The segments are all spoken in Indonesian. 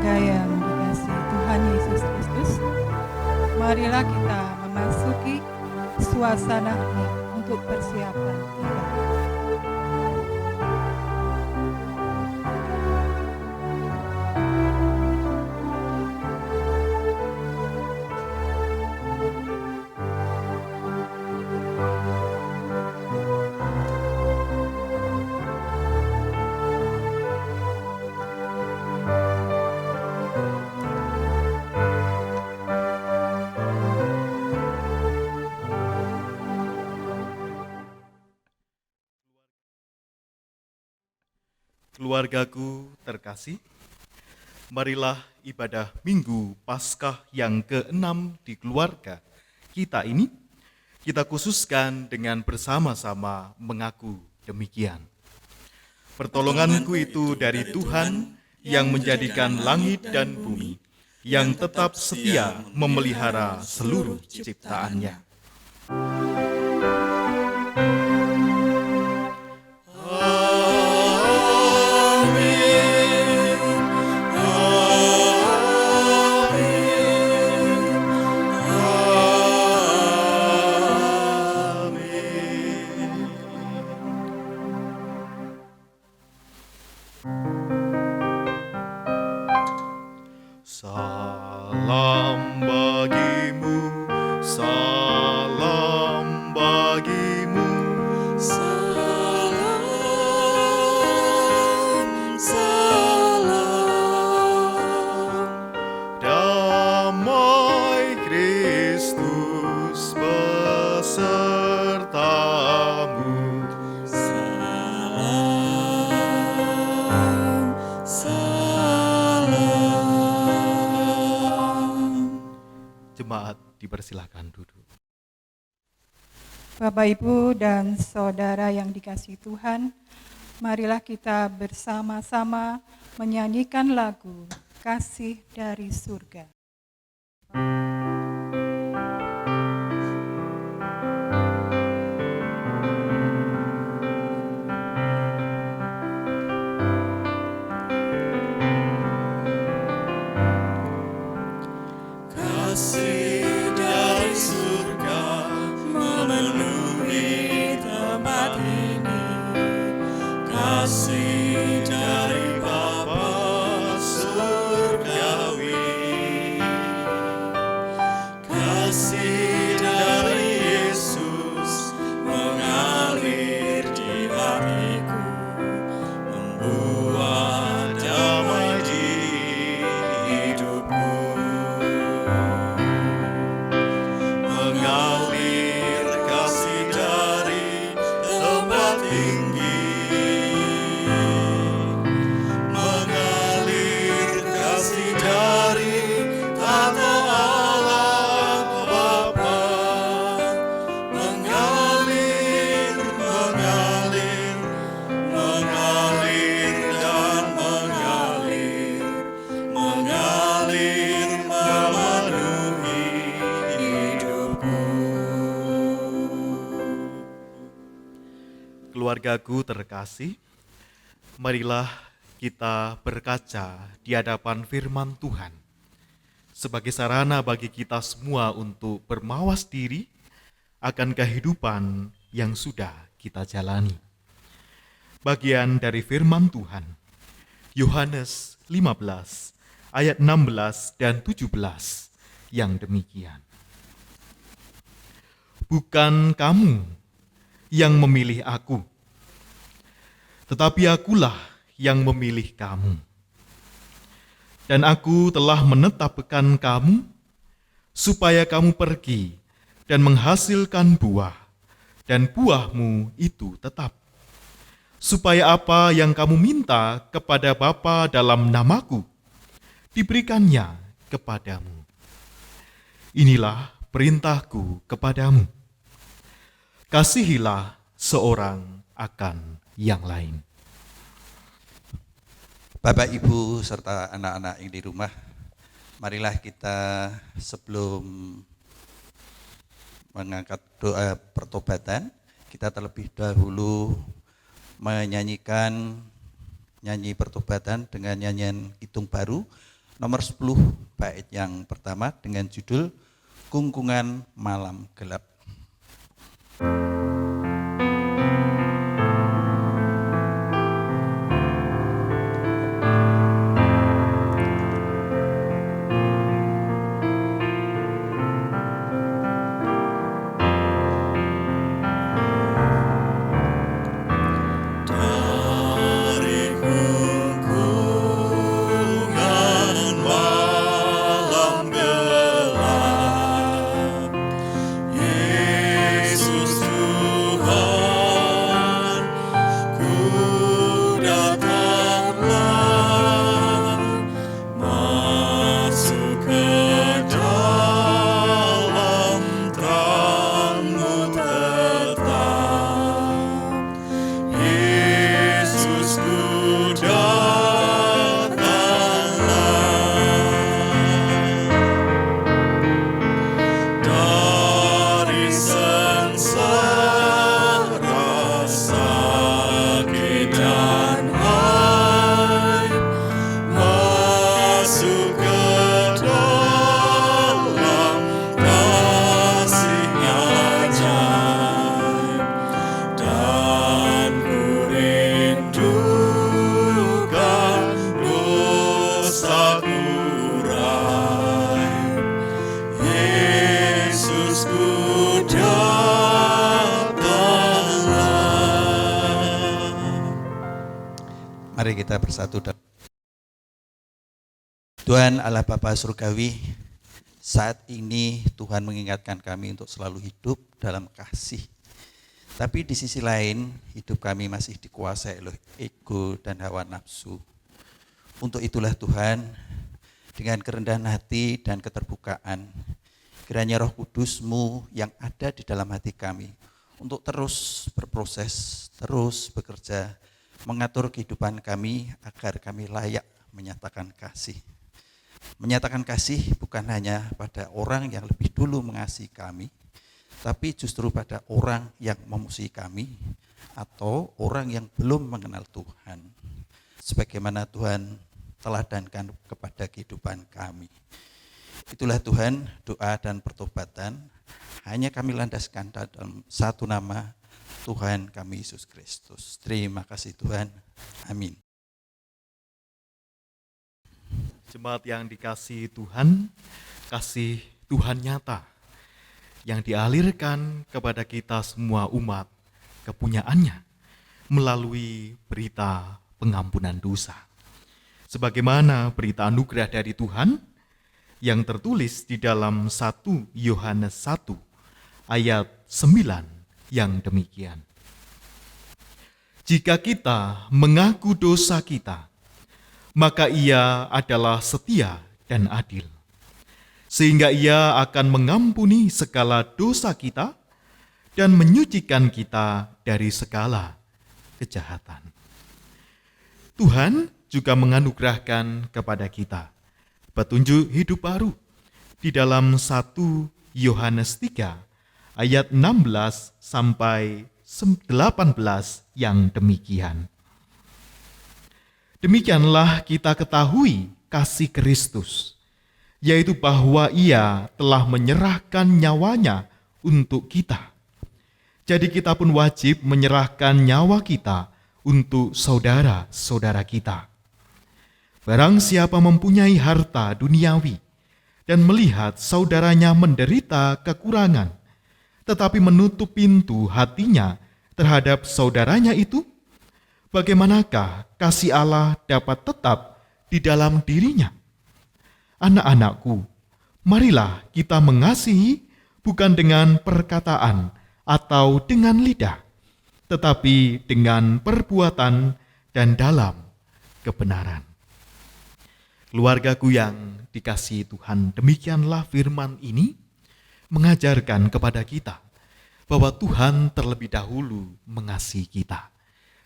keluarga yang dikasihi Tuhan Yesus Kristus, marilah kita memasuki suasana hening untuk persiapan ibadah. Keluargaku terkasih, marilah ibadah Minggu Paskah yang ke-6 di keluarga kita ini kita khususkan dengan bersama-sama mengaku demikian. Pertolonganku itu dari Tuhan yang menjadikan langit dan bumi, yang tetap setia memelihara seluruh ciptaannya. Salam bagimu, salam bagimu, salam, salam. damai Kristus besertamu. Salam, salam. Jemaat dipersilakan duduk. Bapak, Ibu, dan Saudara yang dikasihi Tuhan, marilah kita bersama-sama menyanyikan lagu Kasih dari Surga. Kasih dari surga memenuhi tempat ini. Kasih dari Bapa surgawi. Kasih dari Yesus mengalir di hatiku, membuat damai di hidupku. Mengalir kasih dari tempat tinggi, mengalir kasih dari tata Allah Bapa, mengalir, mengalir, mengalir dan mengalir, mengalir memenuhi hidupku. Keluargaku terkasih, marilah kita berkaca di hadapan firman Tuhan sebagai sarana bagi kita semua untuk bermawas diri akan kehidupan yang sudah kita jalani. Bagian dari firman Tuhan, Yohanes 15 ayat 16 dan 17 yang demikian. Bukan kamu yang memilih aku, tetapi akulah yang memilih kamu. Dan aku telah menetapkan kamu supaya kamu pergi dan menghasilkan buah, dan buahmu itu tetap. Supaya apa yang kamu minta kepada Bapa dalam namaku, diberikannya kepadamu. Inilah perintahku kepadamu. Kasihilah seorang akan yang lain. Bapak, Ibu, serta anak-anak yang di rumah, marilah kita sebelum mengangkat doa pertobatan, kita terlebih dahulu menyanyikan nyanyi pertobatan dengan nyanyian Kidung Baru nomor 10 bait yang pertama dengan judul Kungkungan Malam Gelap. Mari kita bersatu. Tuhan Allah Bapa Surgawi, saat ini Tuhan mengingatkan kami untuk selalu hidup dalam kasih. Tapi di sisi lain, hidup kami masih dikuasai oleh ego dan hawa nafsu. Untuk itulah Tuhan, dengan kerendahan hati dan keterbukaan, kiranya Roh Kudus-Mu yang ada di dalam hati kami, untuk terus berproses, terus bekerja, mengatur kehidupan kami agar kami layak menyatakan kasih. Menyatakan kasih bukan hanya pada orang yang lebih dulu mengasihi kami, tapi justru pada orang yang memusuhi kami atau orang yang belum mengenal Tuhan. Sebagaimana Tuhan teladankan kepada kehidupan kami. Itulah Tuhan, doa dan pertobatan hanya kami landaskan dalam satu nama, Tuhan kami Yesus Kristus. Terima kasih Tuhan. Amin. Jemaat yang dikasihi Tuhan, kasih Tuhan nyata yang dialirkan kepada kita semua umat kepunyaannya melalui berita pengampunan dosa. Sebagaimana berita anugerah dari Tuhan yang tertulis di dalam 1 Yohanes 1 ayat 9 yang demikian. Jika kita mengaku dosa kita, maka Ia adalah setia dan adil, sehingga Ia akan mengampuni segala dosa kita dan menyucikan kita dari segala kejahatan. Tuhan juga menganugerahkan kepada kita petunjuk hidup baru di dalam 1 Yohanes 3 ayat 16 sampai 18 yang demikian. Demikianlah kita ketahui kasih Kristus, yaitu bahwa Ia telah menyerahkan nyawanya untuk kita. Jadi kita pun wajib menyerahkan nyawa kita untuk saudara-saudara kita. Barang siapa mempunyai harta duniawi dan melihat saudaranya menderita kekurangan, tetapi menutup pintu hatinya terhadap saudaranya itu, bagaimanakah kasih Allah dapat tetap di dalam dirinya? Anak-anakku, marilah kita mengasihi bukan dengan perkataan atau dengan lidah, tetapi dengan perbuatan dan dalam kebenaran. Keluargaku yang dikasihi Tuhan, demikianlah firman ini mengajarkan kepada kita bahwa Tuhan terlebih dahulu mengasihi kita.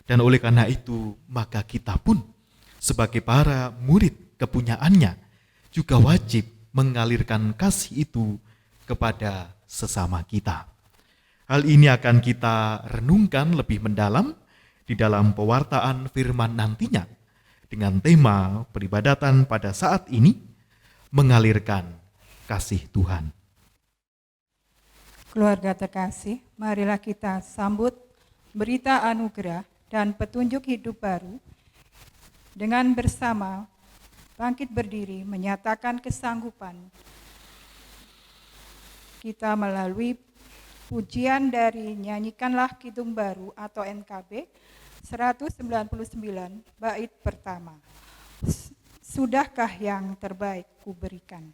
Dan oleh karena itu, maka kita pun sebagai para murid kepunyaannya juga wajib mengalirkan kasih itu kepada sesama kita. Hal ini akan kita renungkan lebih mendalam di dalam pewartaan firman nantinya dengan tema peribadatan pada saat ini, mengalirkan kasih Tuhan. Keluarga terkasih, marilah kita sambut berita anugerah dan petunjuk hidup baru dengan bersama bangkit berdiri menyatakan kesanggupan kita melalui pujian dari Nyanyikanlah Kidung Baru atau NKB 199 bait pertama. Sudahkah yang terbaik kuberikan?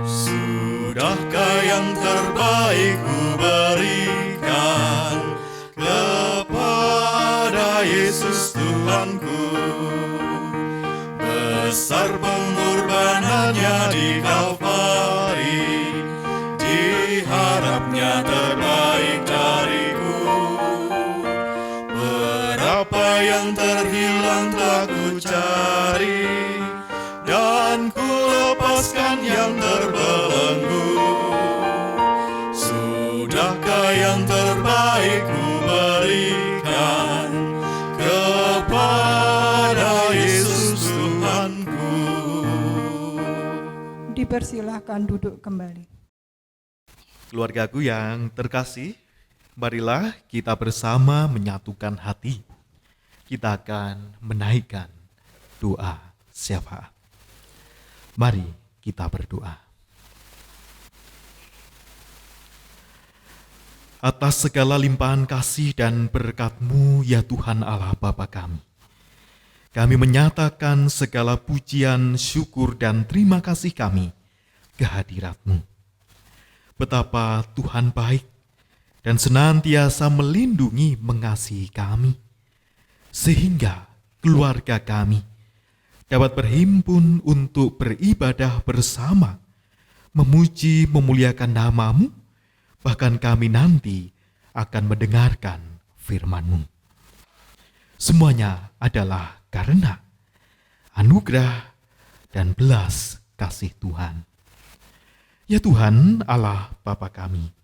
Sudahkah yang terbaik kuberikan kepada Yesus Tuhanku? Besar pengorbanannya di Kalvari, diharapnya terbaik dariku. Berapa yang terhilang telah ku cari, dan ku lepaskan yang terbelenggu. Sudahkah yang terbaik ku berikan kepada Yesus Tuhanku? Dipersilahkan duduk kembali. Keluargaku yang terkasih, marilah kita bersama menyatukan hati. Kita akan menaikkan doa syafaat. Mari kita berdoa. Atas segala limpahan kasih dan berkat-Mu, ya Tuhan Allah Bapa kami menyatakan segala pujian, syukur, dan terima kasih kami ke hadirat-Mu. Betapa Tuhan baik dan senantiasa melindungi, mengasihi kami, sehingga keluarga kami dapat berhimpun untuk beribadah bersama, memuji, memuliakan nama-Mu, bahkan kami nanti akan mendengarkan firman-Mu. Semuanya adalah karena anugerah dan belas kasih Tuhan. Ya Tuhan Allah Bapa kami,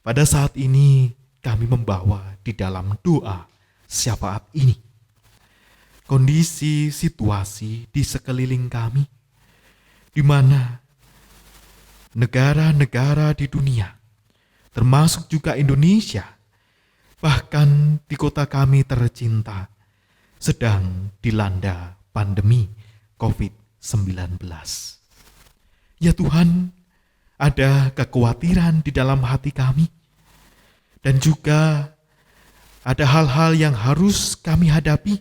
pada saat ini kami membawa di dalam doa syafaat ini kondisi situasi di sekeliling kami, di mana negara-negara di dunia, termasuk juga Indonesia, bahkan di kota kami tercinta, sedang dilanda pandemi COVID-19. Ya Tuhan, ada kekhawatiran di dalam hati kami, dan juga ada hal-hal yang harus kami hadapi,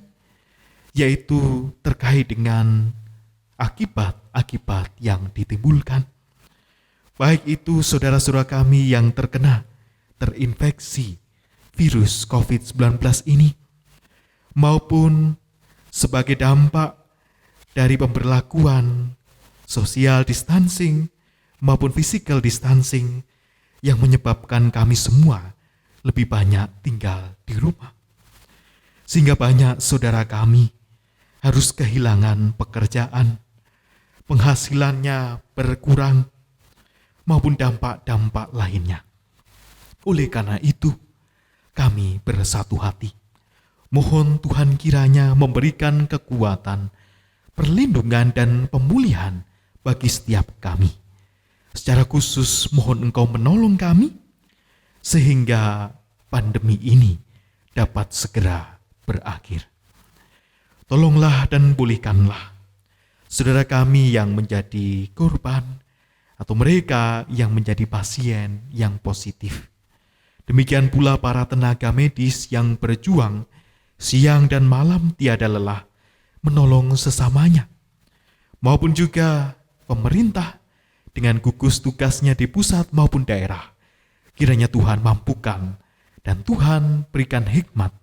yaitu terkait dengan akibat-akibat yang ditimbulkan. Baik itu saudara-saudara kami yang terinfeksi virus COVID-19 ini, maupun sebagai dampak dari pemberlakuan social distancing maupun physical distancing yang menyebabkan kami semua lebih banyak tinggal di rumah. Sehingga banyak saudara kami harus kehilangan pekerjaan, penghasilannya berkurang, maupun dampak-dampak lainnya. Oleh karena itu, kami bersatu hati. Mohon Tuhan kiranya memberikan kekuatan, perlindungan, dan pemulihan bagi setiap kami. Secara khusus mohon Engkau menolong kami, sehingga pandemi ini dapat segera berakhir. Tolonglah dan pulihkanlah saudara kami yang menjadi korban atau mereka yang menjadi pasien yang positif. Demikian pula para tenaga medis yang berjuang siang dan malam tiada lelah menolong sesamanya, maupun juga pemerintah dengan gugus tugasnya di pusat maupun daerah. Kiranya Tuhan mampukan dan Tuhan berikan hikmat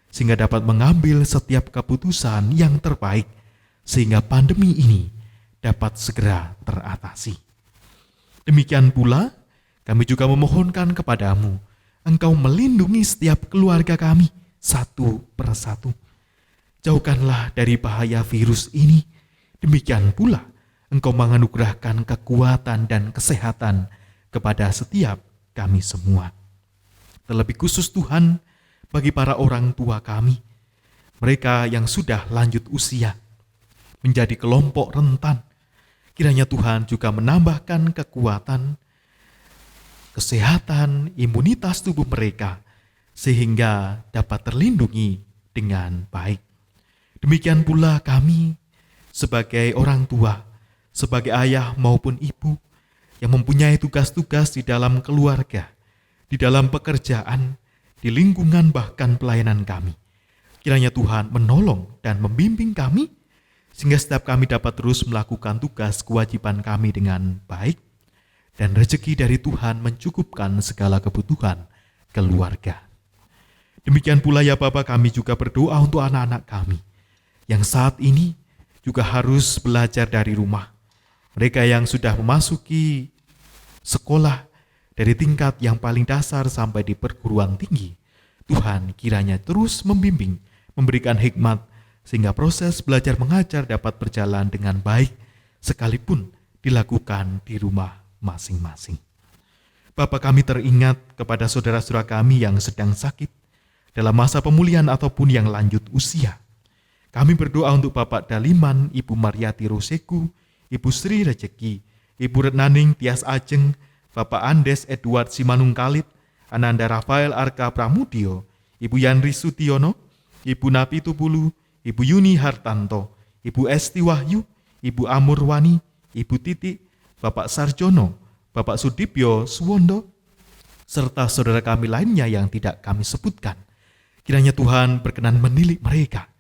sehingga dapat mengambil setiap keputusan yang terbaik sehingga pandemi ini dapat segera teratasi. Demikian pula kami juga memohonkan kepadamu, Engkau melindungi setiap keluarga kami satu persatu. Jauhkanlah dari bahaya virus ini. Demikian pula Engkau menganugerahkan kekuatan dan kesehatan kepada setiap kami semua. Terlebih khusus Tuhan, bagi para orang tua kami, mereka yang sudah lanjut usia, menjadi kelompok rentan, kiranya Tuhan juga menambahkan kekuatan, kesehatan, imunitas tubuh mereka, sehingga dapat terlindungi dengan baik. Demikian pula kami, sebagai orang tua, sebagai ayah maupun ibu, yang mempunyai tugas-tugas di dalam keluarga, di dalam pekerjaan, di lingkungan bahkan pelayanan kami. Kiranya Tuhan menolong dan membimbing kami, sehingga setiap kami dapat terus melakukan tugas kewajiban kami dengan baik, dan rezeki dari Tuhan mencukupkan segala kebutuhan keluarga. Demikian pula ya Bapa, kami juga berdoa untuk anak-anak kami, yang saat ini juga harus belajar dari rumah. Mereka yang sudah memasuki sekolah, dari tingkat yang paling dasar sampai di perguruan tinggi, Tuhan kiranya terus membimbing, memberikan hikmat, sehingga proses belajar mengajar dapat berjalan dengan baik, sekalipun dilakukan di rumah masing-masing. Bapa, kami teringat kepada saudara-saudara kami yang sedang sakit, dalam masa pemulihan ataupun yang lanjut usia. Kami berdoa untuk Bapak Daliman, Ibu Mariati Roseku, Ibu Sri Rejeki, Ibu Retnaning Tias Ajeng, Bapak Andes Edward Simanungkalit, Ananda Rafael Arka Pramudio, Ibu Yanri Sutiono, Ibu Napi Tupulu, Ibu Yuni Hartanto, Ibu Esti Wahyu, Ibu Amurwani, Ibu Titik, Bapak Sarjono, Bapak Sudipyo Suwondo, serta saudara kami lainnya yang tidak kami sebutkan. Kiranya Tuhan berkenan menilik mereka,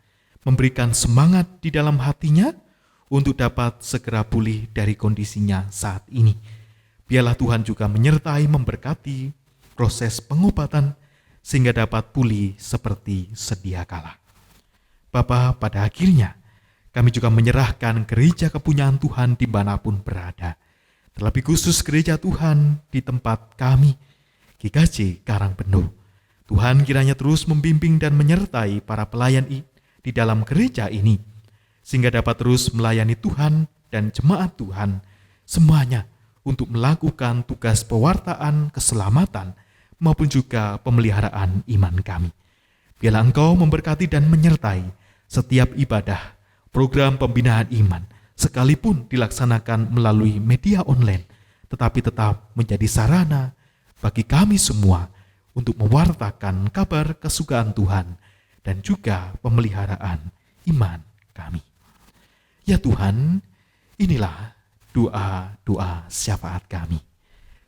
memberikan semangat di dalam hatinya untuk dapat segera pulih dari kondisinya saat ini. Biarlah Tuhan juga menyertai, memberkati proses pengobatan sehingga dapat pulih seperti sedia kala. Bapa, pada akhirnya kami juga menyerahkan gereja kepunyaan Tuhan dimanapun berada. Terlebih khusus gereja Tuhan di tempat kami, GKJ Karangpenuh. Tuhan kiranya terus membimbing dan menyertai para pelayan di dalam gereja ini, sehingga dapat terus melayani Tuhan dan jemaat Tuhan, semuanya untuk melakukan tugas pewartaan keselamatan maupun juga pemeliharaan iman kami. Biarlah Engkau memberkati dan menyertai setiap ibadah, program pembinaan iman, sekalipun dilaksanakan melalui media online, tetapi tetap menjadi sarana bagi kami semua untuk mewartakan kabar kesukaan Tuhan dan juga pemeliharaan iman kami. Ya Tuhan, inilah doa-doa syafaat kami.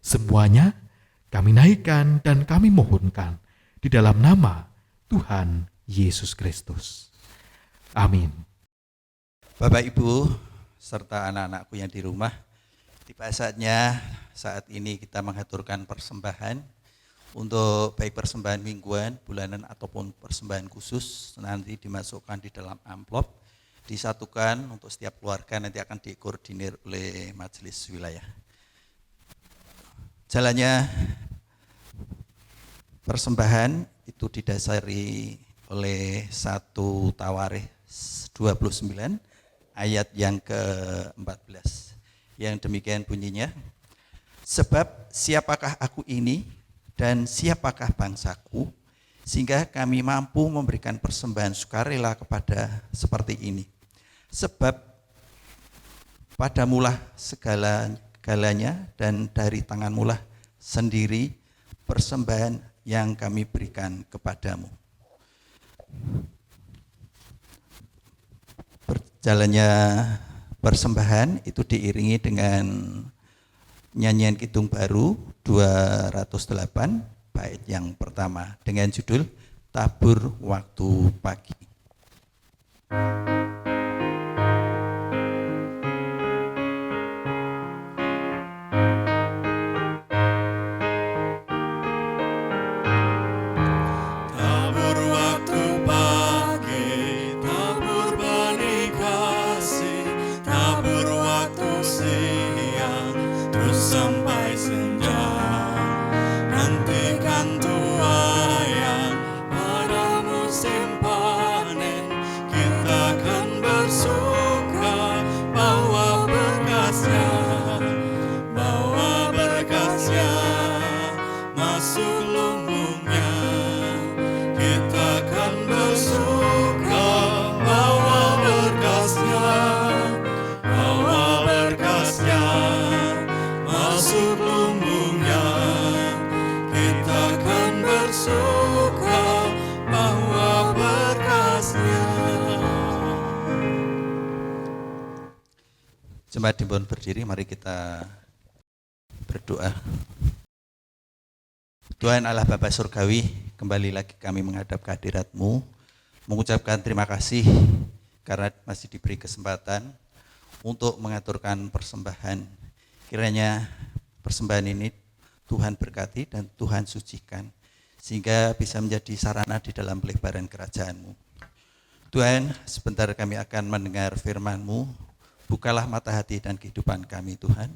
Semuanya kami naikkan dan kami mohonkan di dalam nama Tuhan Yesus Kristus. Amin. Bapak Ibu serta anak-anakku yang di rumah, tiba saatnya saat ini kita mengaturkan persembahan untuk baik persembahan mingguan, bulanan ataupun persembahan khusus, nanti dimasukkan di dalam amplop, disatukan untuk setiap keluarga, nanti akan dikoordinir oleh majelis wilayah. Jalannya persembahan itu didasari oleh 1 Tawarikh 29 ayat yang ke-14. Yang demikian bunyinya, sebab siapakah aku ini dan siapakah bangsaku, sehingga kami mampu memberikan persembahan sukarela kepada seperti ini. Sebab padamulah segala-galanya dan dari tanganmulah sendiri persembahan yang kami berikan kepadamu. Berjalannya persembahan itu diiringi dengan nyanyian Kidung Baru 208 bait yang pertama dengan judul Tabur Waktu Pagi. Tabur waktu pagi, tabur benih kasih, tabur waktu siang, terus sampai senja. Nantikan tuaian pada musim panen, kita akan bersuka bawa berkat Jemaat dimohon berdiri, mari kita berdoa. Tuhan Allah Bapa Surgawi, kembali lagi kami menghadap kehadirat-Mu, mengucapkan terima kasih karena masih diberi kesempatan untuk mengaturkan persembahan. Kiranya persembahan ini Tuhan berkati dan Tuhan sucikan, sehingga bisa menjadi sarana di dalam pelebaran kerajaan-Mu. Tuhan, sebentar kami akan mendengar firman-Mu, bukalah mata hati dan kehidupan kami Tuhan.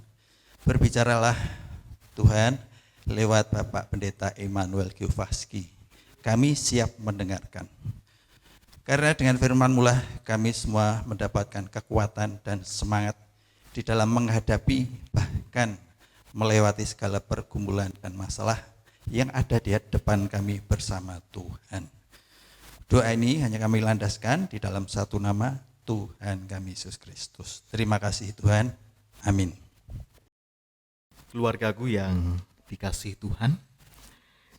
Berbicaralah Tuhan lewat Bapak Pendeta Emmanuel Geovaski. Kami siap mendengarkan. Karena dengan firman-Mu lah kami semua mendapatkan kekuatan dan semangat di dalam menghadapi bahkan melewati segala pergumulan dan masalah yang ada di depan kami bersama Tuhan. Doa ini hanya kami landaskan di dalam satu nama, Tuhan kami Yesus Kristus. Terima kasih Tuhan. Amin. Keluargaku yang dikasihi Tuhan,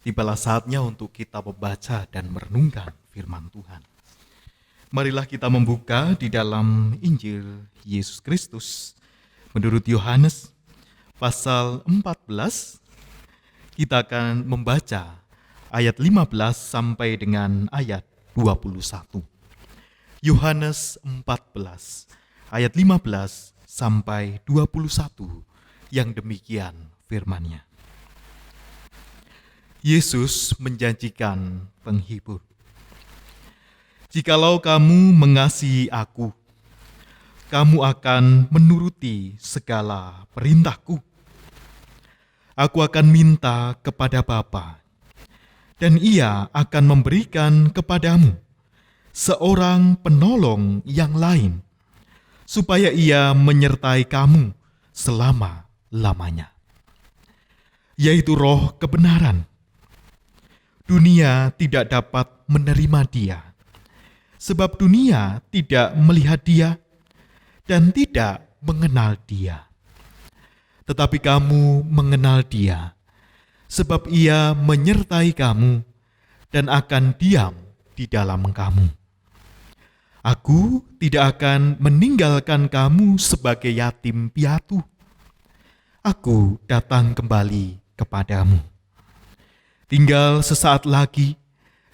tibalah saatnya untuk kita membaca dan merenungkan firman Tuhan. Marilah kita membuka di dalam Injil Yesus Kristus menurut Yohanes pasal 14, kita akan membaca ayat 15 sampai dengan ayat 21. Yohanes 14, ayat 15 sampai 21, yang demikian firman-Nya. Yesus menjanjikan penghibur. Jikalau kamu mengasihi aku, kamu akan menuruti segala perintahku. Aku akan minta kepada Bapa, dan Ia akan memberikan kepadamu seorang penolong yang lain, supaya Ia menyertai kamu selama-lamanya, yaitu Roh kebenaran. Dunia tidak dapat menerima Dia, sebab dunia tidak melihat Dia dan tidak mengenal Dia. Tetapi kamu mengenal Dia, sebab Ia menyertai kamu dan akan diam di dalam kamu. Aku tidak akan meninggalkan kamu sebagai yatim piatu. Aku datang kembali kepadamu. Tinggal sesaat lagi,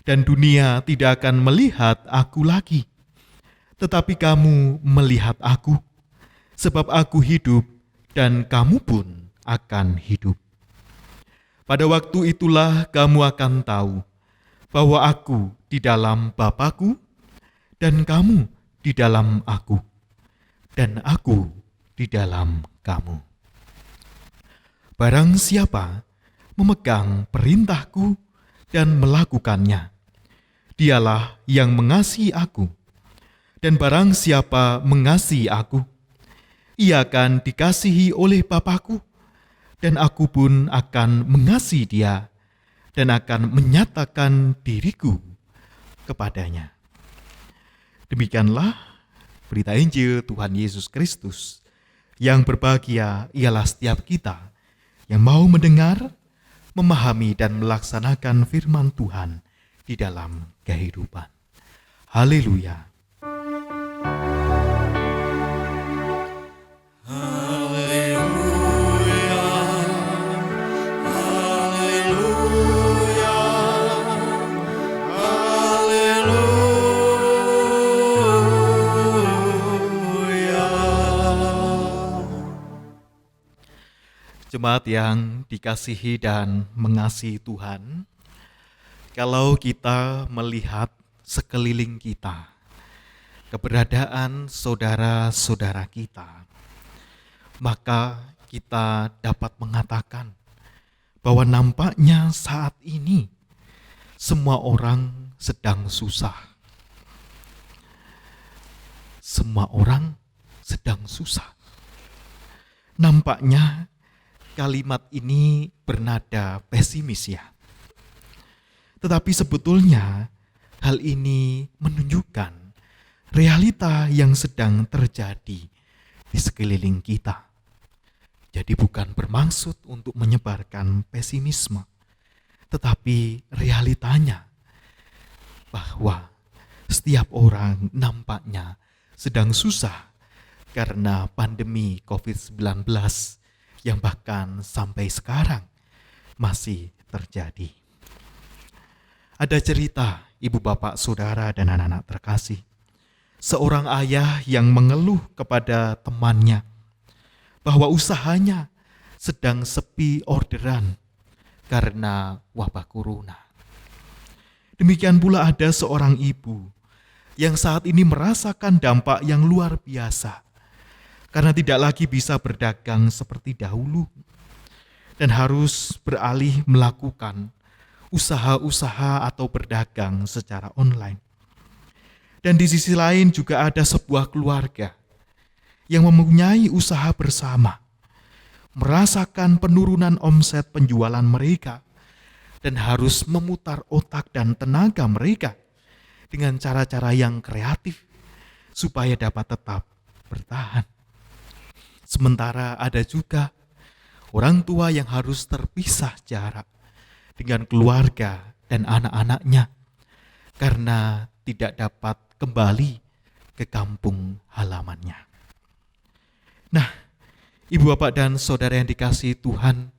dan dunia tidak akan melihat aku lagi. Tetapi kamu melihat aku, sebab aku hidup dan kamu pun akan hidup. Pada waktu itulah kamu akan tahu bahwa aku di dalam Bapa-Ku dan kamu di dalam aku, dan aku di dalam kamu. Barang siapa memegang perintahku dan melakukannya, dialah yang mengasihi aku. Dan barang siapa mengasihi aku, ia akan dikasihi oleh Bapa-Ku, dan aku pun akan mengasihi dia dan akan menyatakan diriku kepadanya. Demikianlah berita Injil Tuhan Yesus Kristus. Yang berbahagia ialah setiap kita yang mau mendengar, memahami dan melaksanakan firman Tuhan di dalam kehidupan. Haleluya. Jemaat yang dikasihi dan mengasihi Tuhan, kalau kita melihat sekeliling kita, keberadaan saudara-saudara kita, maka kita dapat mengatakan bahwa nampaknya saat ini semua orang sedang susah. Semua orang sedang susah. Nampaknya kalimat ini bernada pesimis ya. Tetapi sebetulnya hal ini menunjukkan realita yang sedang terjadi di sekeliling kita. Jadi bukan bermaksud untuk menyebarkan pesimisme, tetapi realitanya bahwa setiap orang nampaknya sedang susah karena pandemi COVID-19 yang bahkan sampai sekarang masih terjadi. Ada cerita ibu bapak saudara dan anak-anak terkasih. Seorang ayah yang mengeluh kepada temannya bahwa usahanya sedang sepi orderan karena wabah corona. Demikian pula ada seorang ibu yang saat ini merasakan dampak yang luar biasa karena tidak lagi bisa berdagang seperti dahulu dan harus beralih melakukan usaha-usaha atau berdagang secara online. Dan di sisi lain juga ada sebuah keluarga yang mempunyai usaha bersama, merasakan penurunan omset penjualan mereka dan harus memutar otak dan tenaga mereka dengan cara-cara yang kreatif supaya dapat tetap bertahan. Sementara ada juga orang tua yang harus terpisah jarak dengan keluarga dan anak-anaknya karena tidak dapat kembali ke kampung halamannya. Nah, ibu bapak dan saudara yang dikasihi Tuhan,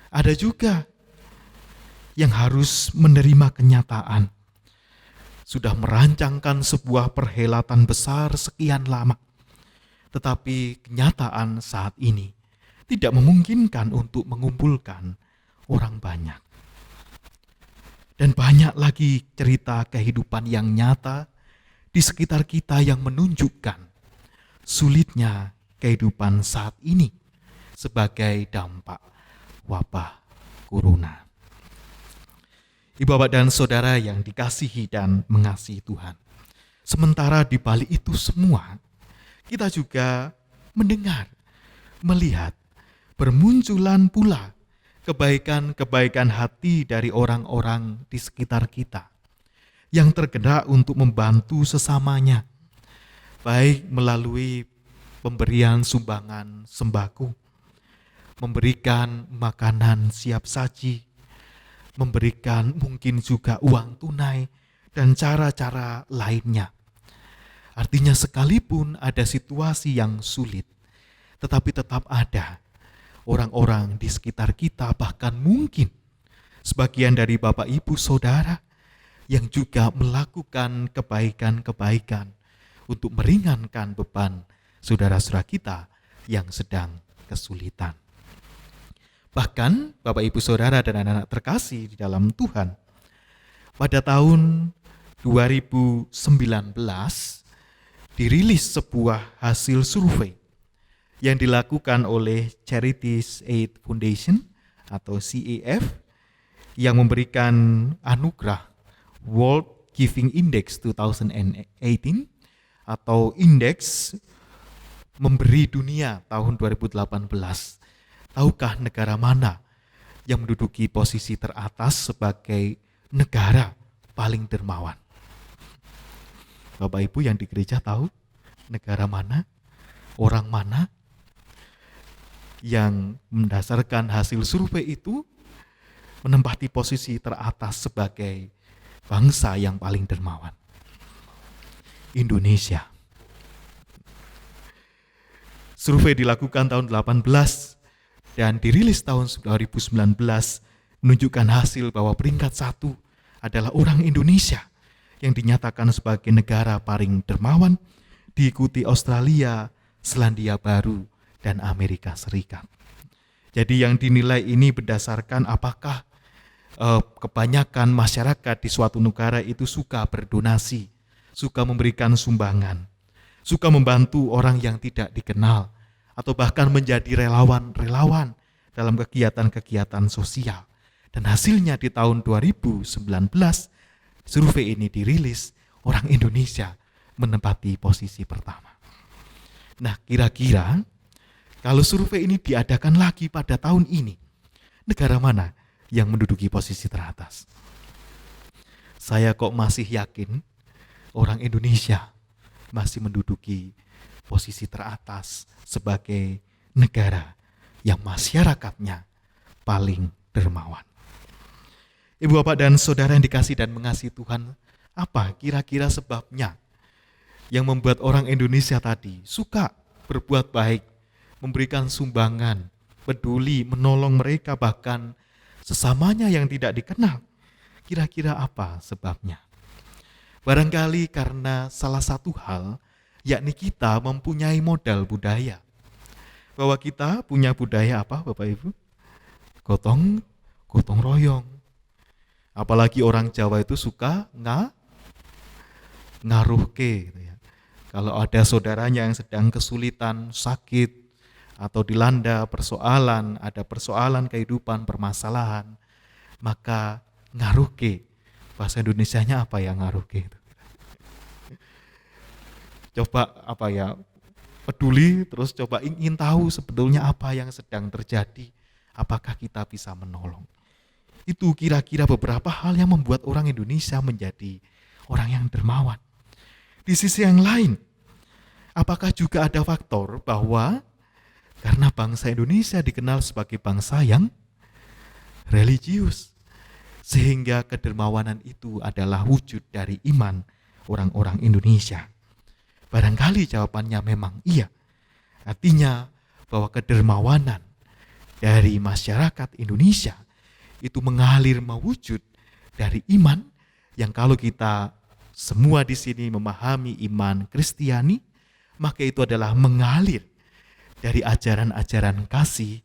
ada juga yang harus menerima kenyataan. Sudah merancangkan sebuah perhelatan besar sekian lama, tetapi kenyataan saat ini tidak memungkinkan untuk mengumpulkan orang banyak. Dan banyak lagi cerita kehidupan yang nyata di sekitar kita yang menunjukkan sulitnya kehidupan saat ini sebagai dampak wabah corona. Ibu bapak dan saudara yang dikasihi dan mengasihi Tuhan. Sementara di balik itu semua, kita juga mendengar, melihat, bermunculan pula kebaikan-kebaikan hati dari orang-orang di sekitar kita yang tergerak untuk membantu sesamanya, baik melalui pemberian sumbangan sembako, memberikan makanan siap saji, memberikan mungkin juga uang tunai, dan cara-cara lainnya. Artinya sekalipun ada situasi yang sulit, tetapi tetap ada orang-orang di sekitar kita, bahkan mungkin sebagian dari Bapak Ibu Saudara yang juga melakukan kebaikan-kebaikan untuk meringankan beban saudara-saudara kita yang sedang kesulitan. Bahkan Bapak Ibu Saudara dan anak-anak terkasih di dalam Tuhan, pada tahun 2019 dirilis sebuah hasil survei yang dilakukan oleh Charities Aid Foundation atau CAF yang memberikan anugerah World Giving Index 2018 atau indeks memberi dunia tahun 2018. Tahukah negara mana yang menduduki posisi teratas sebagai negara paling dermawan? Bapak Ibu yang di gereja tahu negara mana, orang mana yang mendasarkan hasil survei itu menempati posisi teratas sebagai bangsa yang paling dermawan? Indonesia. Survei dilakukan tahun 18 dan dirilis tahun 2019 menunjukkan hasil bahwa peringkat 1 adalah orang Indonesia yang dinyatakan sebagai negara paling dermawan, diikuti Australia, Selandia Baru, dan Amerika Serikat. Jadi yang dinilai ini berdasarkan apakah kebanyakan masyarakat di suatu negara itu suka berdonasi, suka memberikan sumbangan, suka membantu orang yang tidak dikenal, atau bahkan menjadi relawan-relawan dalam kegiatan-kegiatan sosial. Dan hasilnya di tahun 2019, survei ini dirilis, orang Indonesia menempati posisi pertama. Nah, kira-kira kalau survei ini diadakan lagi pada tahun ini, negara mana yang menduduki posisi teratas? Saya kok masih yakin orang Indonesia masih menduduki posisi teratas sebagai negara yang masyarakatnya paling dermawan. Ibu bapak dan saudara yang dikasih dan mengasihi Tuhan, apa kira-kira sebabnya yang membuat orang Indonesia tadi suka berbuat baik, memberikan sumbangan, peduli, menolong mereka bahkan sesamanya yang tidak dikenal. Kira-kira apa sebabnya? Barangkali karena salah satu hal, yakni kita mempunyai modal budaya. Bahwa kita punya budaya apa Bapak Ibu? Gotong royong. Apalagi orang Jawa itu suka ngaruhke gitu ya. Kalau ada saudaranya yang sedang kesulitan, sakit, atau dilanda persoalan, ada persoalan kehidupan, permasalahan, maka ngaruhke. Bahasa Indonesianya apa ya ngaruhke? Coba peduli, terus coba ingin tahu sebetulnya apa yang sedang terjadi, apakah kita bisa menolong. Itu kira-kira beberapa hal yang membuat orang Indonesia menjadi orang yang dermawan. Di sisi yang lain, apakah juga ada faktor bahwa karena bangsa Indonesia dikenal sebagai bangsa yang religius, sehingga kedermawanan itu adalah wujud dari iman orang-orang Indonesia? Barangkali jawabannya memang iya. Artinya bahwa kedermawanan dari masyarakat Indonesia itu mengalir mewujud dari iman yang kalau kita semua di sini memahami iman Kristiani, maka itu adalah mengalir dari ajaran-ajaran kasih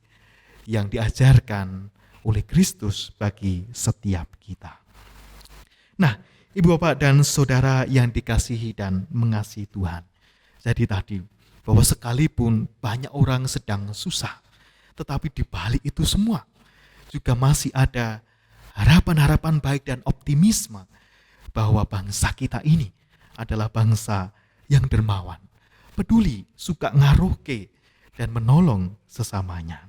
yang diajarkan oleh Kristus bagi setiap kita. Nah, Ibu Bapak dan Saudara yang dikasihi dan mengasihi Tuhan. Jadi tadi bahwa sekalipun banyak orang sedang susah, tetapi di balik itu semua juga masih ada harapan-harapan baik dan optimisme bahwa bangsa kita ini adalah bangsa yang dermawan, peduli, suka ngaruhke, dan menolong sesamanya.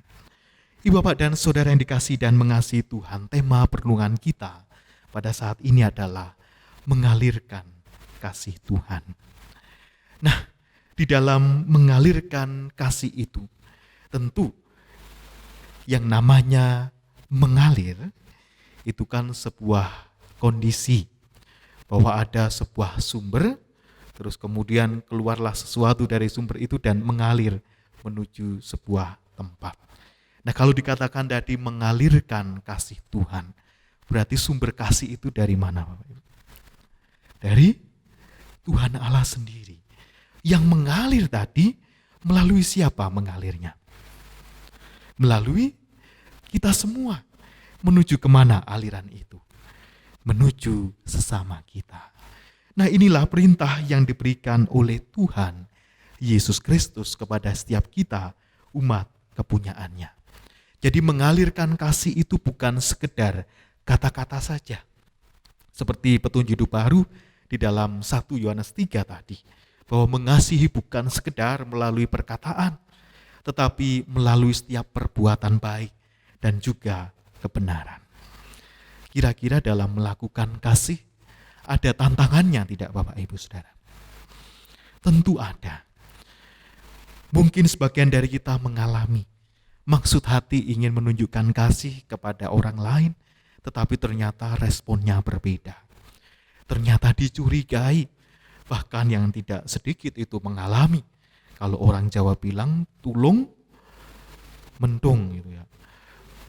Ibu Bapak dan Saudara yang dikasihi dan mengasihi Tuhan, tema perenungan kita pada saat ini adalah mengalirkan kasih Tuhan. Nah, di dalam mengalirkan kasih itu, tentu yang namanya mengalir itu kan sebuah kondisi bahwa ada sebuah sumber, terus kemudian keluarlah sesuatu dari sumber itu dan mengalir menuju sebuah tempat. Nah, kalau dikatakan tadi mengalirkan kasih Tuhan, berarti sumber kasih itu dari mana, Bapak Ibu? Dari Tuhan Allah sendiri. Yang mengalir tadi melalui siapa mengalirnya? Melalui kita semua. Menuju kemana aliran itu? Menuju sesama kita. Nah, inilah perintah yang diberikan oleh Tuhan Yesus Kristus kepada setiap kita, umat kepunyaannya. Jadi mengalirkan kasih itu bukan sekedar kata-kata saja. Seperti petunjuk hidup baru di dalam 1 Yohanes 3 tadi, bahwa mengasihi bukan sekedar melalui perkataan, tetapi melalui setiap perbuatan baik dan juga kebenaran. Kira-kira dalam melakukan kasih ada tantangannya tidak Bapak Ibu Saudara? Tentu ada. Mungkin sebagian dari kita mengalami maksud hati ingin menunjukkan kasih kepada orang lain, tetapi ternyata responnya berbeda. Ternyata dicurigai, bahkan yang tidak sedikit itu mengalami. Kalau orang Jawa bilang tulung mentung gitu ya.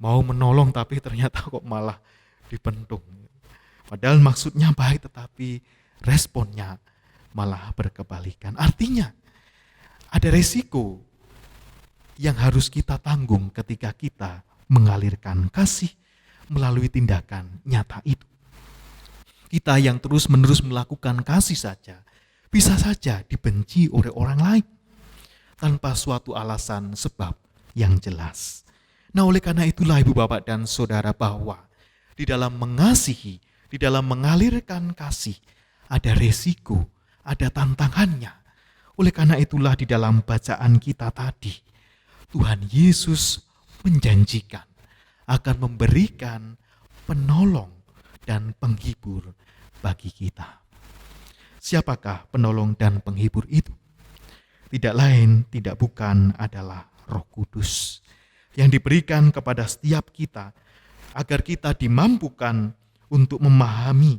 Mau menolong tapi ternyata kok malah dipentung. Padahal maksudnya baik tetapi responnya malah berkebalikan. Artinya ada resiko yang harus kita tanggung ketika kita mengalirkan kasih melalui tindakan nyata itu. Kita yang terus-menerus melakukan kasih saja bisa saja dibenci oleh orang lain tanpa suatu alasan sebab yang jelas. Nah, oleh karena itulah Ibu Bapak dan Saudara bahwa di dalam mengasihi, di dalam mengalirkan kasih ada resiko, ada tantangannya. Oleh karena itulah di dalam bacaan kita tadi, Tuhan Yesus menjanjikan akan memberikan penolong dan penghibur bagi kita. Siapakah penolong dan penghibur itu? Tidak lain, tidak bukan adalah Roh Kudus yang diberikan kepada setiap kita agar kita dimampukan untuk memahami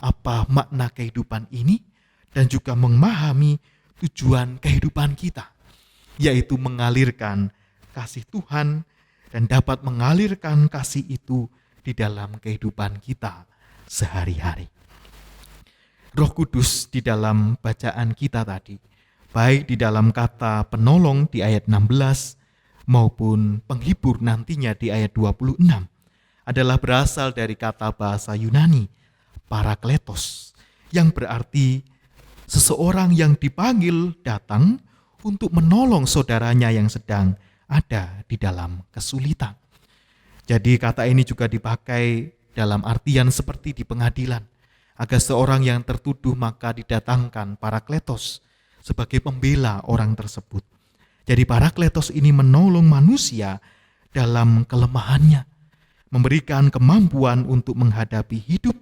apa makna kehidupan ini dan juga memahami tujuan kehidupan kita. yaitu mengalirkan kasih Tuhan dan dapat mengalirkan kasih itu di dalam kehidupan kita sehari-hari. Roh Kudus di dalam bacaan kita tadi, baik di dalam kata penolong di ayat 16 maupun penghibur nantinya di ayat 26, adalah berasal dari kata bahasa Yunani, parakletos, yang berarti seseorang yang dipanggil datang untuk menolong saudaranya yang sedang ada di dalam kesulitan. Jadi kata ini juga dipakai dalam artian seperti di pengadilan, agar seorang yang tertuduh maka didatangkan parakletos sebagai pembela orang tersebut. Jadi parakletos ini menolong manusia dalam kelemahannya, memberikan kemampuan untuk menghadapi hidup,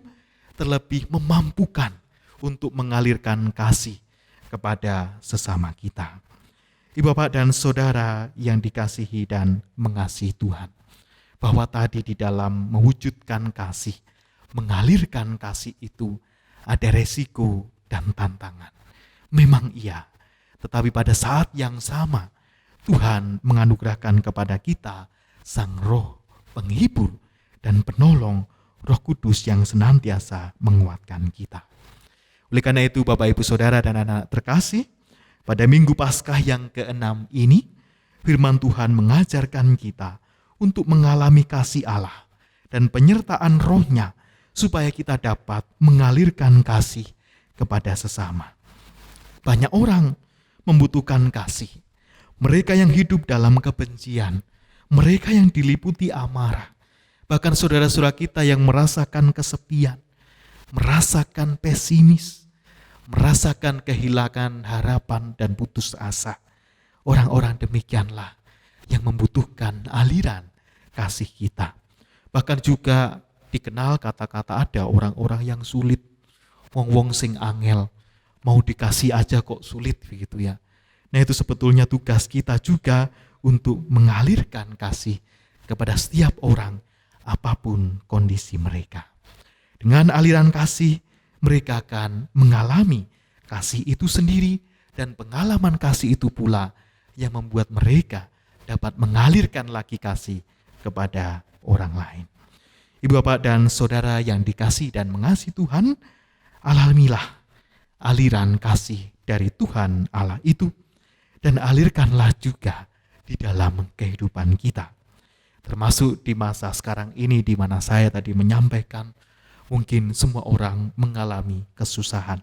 terlebih memampukan untuk mengalirkan kasih kepada sesama kita. Ibu Bapak dan Saudara yang dikasihi dan mengasihi Tuhan, bahwa tadi di dalam mewujudkan kasih, mengalirkan kasih itu ada resiko dan tantangan. Memang iya, tetapi pada saat yang sama Tuhan menganugerahkan kepada kita Sang Roh penghibur dan penolong, Roh Kudus yang senantiasa menguatkan kita. Oleh karena itu Bapak Ibu Saudara dan anak-anak terkasih, pada Minggu Paskah yang ke-6 ini, firman Tuhan mengajarkan kita untuk mengalami kasih Allah dan penyertaan Roh-Nya supaya kita dapat mengalirkan kasih kepada sesama. Banyak orang membutuhkan kasih. Mereka yang hidup dalam kebencian, mereka yang diliputi amarah, bahkan saudara-saudara kita yang merasakan kesepian, merasakan pesimis, merasakan kehilangan harapan dan putus asa. Orang-orang demikianlah yang membutuhkan aliran kasih kita. Bahkan juga dikenal kata-kata ada orang-orang yang sulit, wong-wong sing angel, mau dikasih aja kok sulit begitu ya. Nah itu sebetulnya tugas kita juga untuk mengalirkan kasih kepada setiap orang apapun kondisi mereka. Dengan aliran kasih mereka akan mengalami kasih itu sendiri dan pengalaman kasih itu pula yang membuat mereka dapat mengalirkan lagi kasih kepada orang lain. Ibu Bapak dan Saudara yang dikasihi dan mengasihi Tuhan, alamilah aliran kasih dari Tuhan Allah itu dan alirkanlah juga di dalam kehidupan kita. Termasuk di masa sekarang ini di mana saya tadi menyampaikan mungkin semua orang mengalami kesusahan.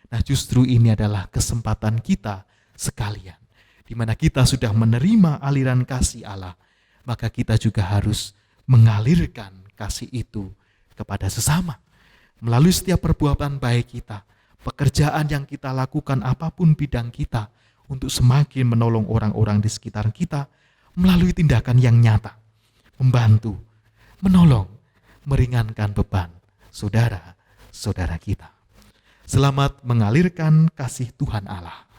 Nah justru ini adalah kesempatan kita sekalian, di mana kita sudah menerima aliran kasih Allah, maka kita juga harus mengalirkan kasih itu kepada sesama. Melalui setiap perbuatan baik kita, pekerjaan yang kita lakukan apapun bidang kita, untuk semakin menolong orang-orang di sekitar kita, melalui tindakan yang nyata, membantu, menolong, meringankan beban saudara-saudara kita. Selamat mengalirkan kasih Tuhan Allah,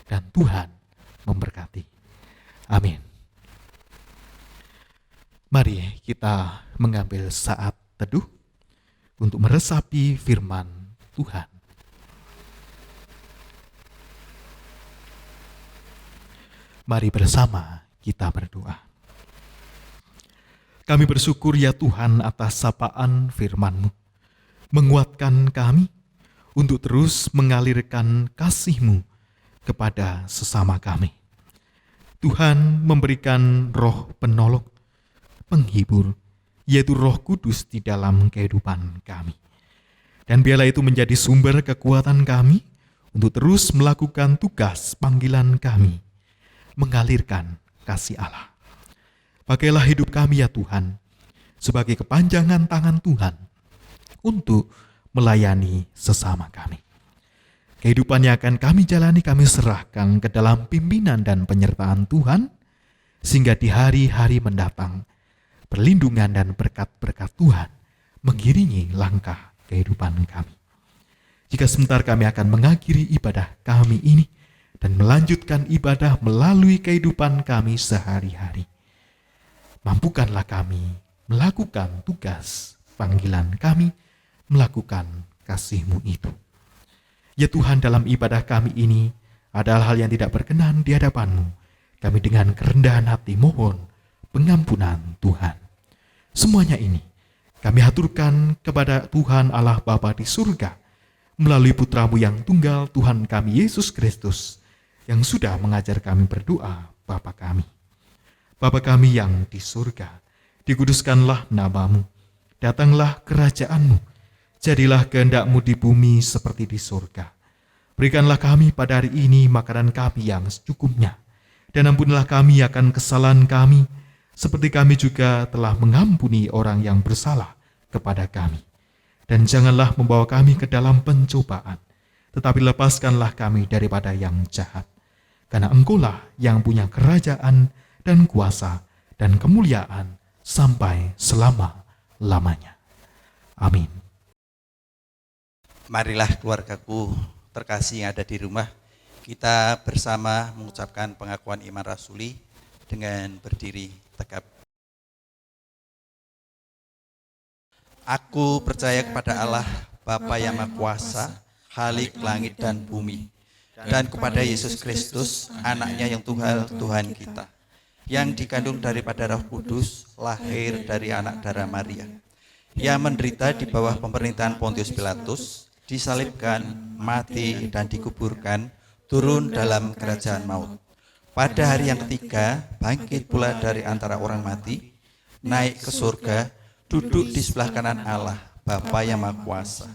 dan Tuhan memberkati. Amin. Mari kita mengambil saat teduh untuk meresapi firman Tuhan. Mari bersama kita berdoa. Kami bersyukur ya Tuhan atas sapaan firman-Mu. Menguatkan kami untuk terus mengalirkan kasih-Mu kepada sesama kami. Tuhan memberikan roh penolong, penghibur, yaitu Roh Kudus di dalam kehidupan kami. Dan biarlah itu menjadi sumber kekuatan kami untuk terus melakukan tugas panggilan kami, mengalirkan kasih Allah. Pakailah hidup kami ya Tuhan, sebagai kepanjangan tangan Tuhan untuk melayani sesama kami. Kehidupan yang akan kami jalani kami serahkan ke dalam pimpinan dan penyertaan Tuhan, sehingga di hari-hari mendatang, perlindungan dan berkat-berkat Tuhan mengiringi langkah kehidupan kami. Jika sebentar kami akan mengakhiri ibadah kami ini dan melanjutkan ibadah melalui kehidupan kami sehari-hari, mampukanlah kami melakukan tugas panggilan kami, melakukan kasih-Mu itu. Ya Tuhan, dalam ibadah kami ini adalah hal yang tidak berkenan di hadapan-Mu, kami dengan kerendahan hati mohon pengampunan Tuhan. Semuanya ini kami haturkan kepada Tuhan Allah Bapa di surga melalui Putra-Mu yang tunggal, Tuhan kami Yesus Kristus, yang sudah mengajar kami berdoa. Bapa kami, Bapa kami yang di surga, dikuduskanlah nama-Mu, datanglah kerajaan-Mu, jadilah kehendak-Mu di bumi seperti di surga. Berikanlah kami pada hari ini makanan kami yang secukupnya, dan ampunilah kami akan kesalahan kami, seperti kami juga telah mengampuni orang yang bersalah kepada kami. Dan janganlah membawa kami ke dalam pencobaan, tetapi lepaskanlah kami daripada yang jahat. Karena Engkau-lah yang punya kerajaan dan kuasa dan kemuliaan sampai selama-lamanya. Amin. Marilah keluargaku terkasih yang ada di rumah, kita bersama mengucapkan pengakuan iman rasuli dengan berdiri tegap. Aku percaya kepada Allah, Bapa yang Maha Kuasa, Khalik langit dan bumi, dan kepada Yesus Kristus, anaknya yang tunggal Tuhan kita, yang dikandung daripada Roh Kudus, lahir dari anak darah Maria. Ia menderita di bawah pemerintahan Pontius Pilatus, disalibkan, mati, dan dikuburkan, turun dalam kerajaan maut. Pada hari yang ketiga, bangkit pula dari antara orang mati, naik ke surga, duduk di sebelah kanan Allah, Bapa yang Maha Kuasa,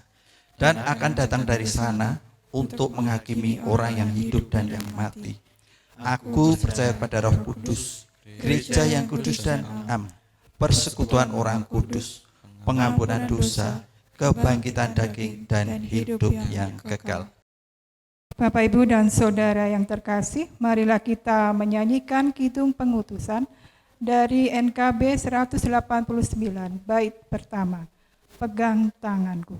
dan akan datang dari sana untuk menghakimi orang yang hidup dan yang mati. Aku percaya pada Roh Kudus, gereja yang kudus dan am, persekutuan orang kudus, pengampunan dosa, kebangkitan daging, dan hidup yang kekal. Bapak, Ibu, dan Saudara yang terkasih, marilah kita menyanyikan Kidung Pengutusan dari NKB 189, bait pertama, Pegang Tanganku.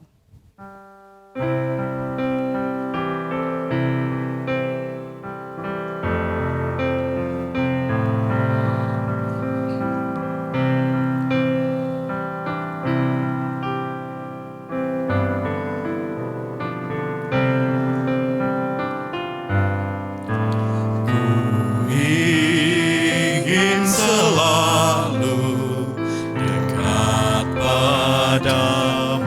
Ingin selalu dekat padamu,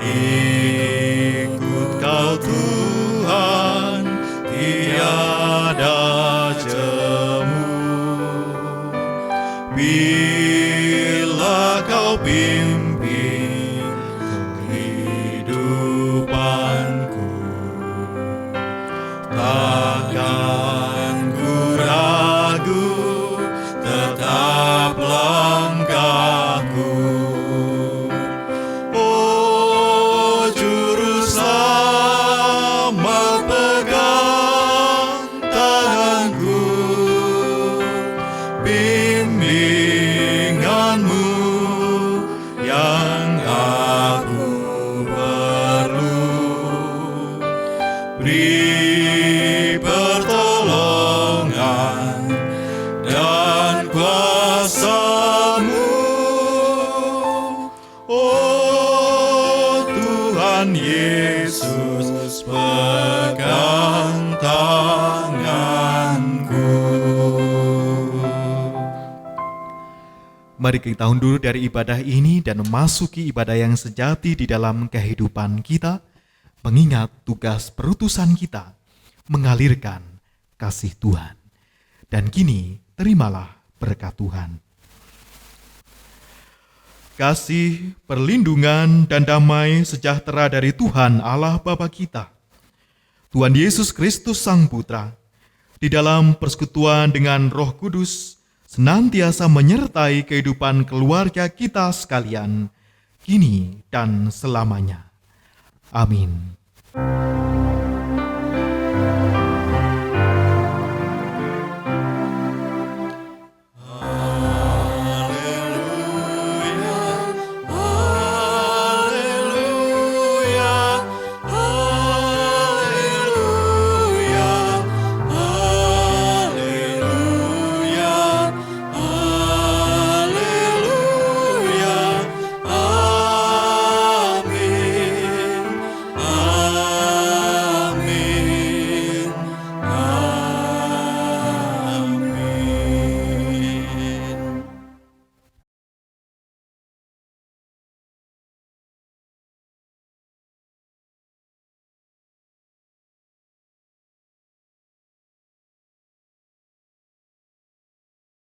ikut Kau Tuhan, tiada jemu. Bila Kau pimpin kehidupanku, takkan ku ragu, tetap langkahku. Oh Juru Selamat, pegang tanganku, bimbingan-Mu yang aku perlu. Beri pertolongan dan kuasa-Mu, oh Tuhan Yesus, pegang tanganku. Mari kita undur dari ibadah ini dan memasuki ibadah yang sejati di dalam kehidupan kita, mengingat tugas perutusan kita mengalirkan kasih Tuhan. Dan kini terimalah berkat Tuhan. Kasih, perlindungan, dan damai sejahtera dari Tuhan Allah Bapa kita, Tuhan Yesus Kristus Sang Putra, di dalam persekutuan dengan Roh Kudus, senantiasa menyertai kehidupan keluarga kita sekalian, kini dan selamanya. Amin.